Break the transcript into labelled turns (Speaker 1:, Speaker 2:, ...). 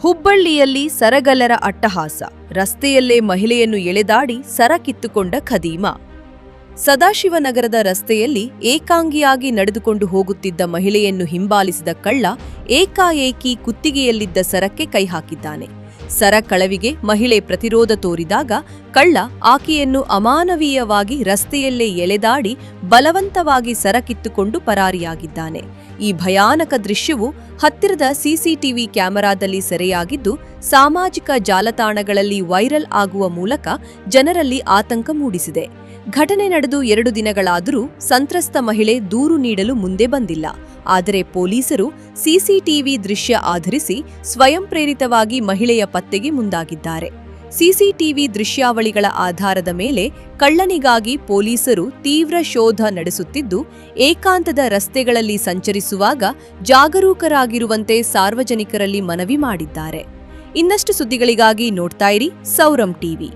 Speaker 1: ಹುಬ್ಬಳ್ಳಿಯಲ್ಲಿ ಸರಗಲ್ಲರ ಅಟ್ಟಹಾಸ, ರಸ್ತೆಯಲ್ಲೇ ಮಹಿಳೆಯನ್ನು ಎಳೆದಾಡಿ ಸರ ಕಿತ್ತುಕೊಂಡ ಖದೀಮ. ಸದಾಶಿವನಗರದ ರಸ್ತೆಯಲ್ಲಿ ಏಕಾಂಗಿಯಾಗಿ ನಡೆದುಕೊಂಡು ಹೋಗುತ್ತಿದ್ದ ಮಹಿಳೆಯನ್ನು ಹಿಂಬಾಲಿಸಿದ ಕಳ್ಳ ಏಕಾಏಕಿ ಕುತ್ತಿಗೆಯಲ್ಲಿದ್ದ ಸರಕ್ಕೆ ಕೈ ಹಾಕಿದ್ದಾನೆ. ಸರ ಕಳವಿಗೆ ಮಹಿಳೆ ಪ್ರತಿರೋಧ ತೋರಿದಾಗ ಕಳ್ಳ ಆಕೆಯನ್ನು ಅಮಾನವೀಯವಾಗಿ ರಸ್ತೆಯಲ್ಲೇ ಎಳೆದಾಡಿ ಬಲವಂತವಾಗಿ ಸರ ಕಿತ್ತುಕೊಂಡು ಪರಾರಿಯಾಗಿದ್ದಾನೆ. ಈ ಭಯಾನಕ ದೃಶ್ಯವು ಹತ್ತಿರದ ಸಿಸಿಟಿವಿ ಕ್ಯಾಮೆರಾದಲ್ಲಿ ಸೆರೆಯಾಗಿದ್ದು ಸಾಮಾಜಿಕ ಜಾಲತಾಣಗಳಲ್ಲಿ ವೈರಲ್ ಆಗುವ ಮೂಲಕ ಜನರಲ್ಲಿ ಆತಂಕ ಮೂಡಿಸಿದೆ. ಘಟನೆ ನಡೆದು 2 ದಿನಗಳಾದರೂ ಸಂತ್ರಸ್ತ ಮಹಿಳೆ ದೂರು ನೀಡಲು ಮುಂದೆ ಬಂದಿಲ್ಲ. ಆದರೆ ಪೊಲೀಸರು ಸಿಸಿಟಿವಿ ದೃಶ್ಯ ಆಧರಿಸಿ ಸ್ವಯಂ ಪ್ರೇರಿತವಾಗಿ ಮಹಿಳೆಯ ಪತ್ತೆಗೆ ಮುಂದಾಗಿದ್ದಾರೆ. ಸಿಸಿಟಿವಿ ದೃಶ್ಯಾವಳಿಗಳ ಆಧಾರದ ಮೇಲೆ ಕಳ್ಳನಿಗಾಗಿ ಪೊಲೀಸರು ತೀವ್ರ ಶೋಧ ನಡೆಸುತ್ತಿದ್ದು, ಏಕಾಂತದ ರಸ್ತೆಗಳಲ್ಲಿ ಸಂಚರಿಸುವಾಗ ಜಾಗರೂಕರಾಗಿರುವಂತೆ ಸಾರ್ವಜನಿಕರಲ್ಲಿ ಮನವಿ ಮಾಡಿದ್ದಾರೆ. ಇನ್ನಷ್ಟು ಸುದ್ದಿಗಳಿಗಾಗಿ ನೋಡ್ತಾ ಇರಿ ಸೌರಂ ಟಿವಿ.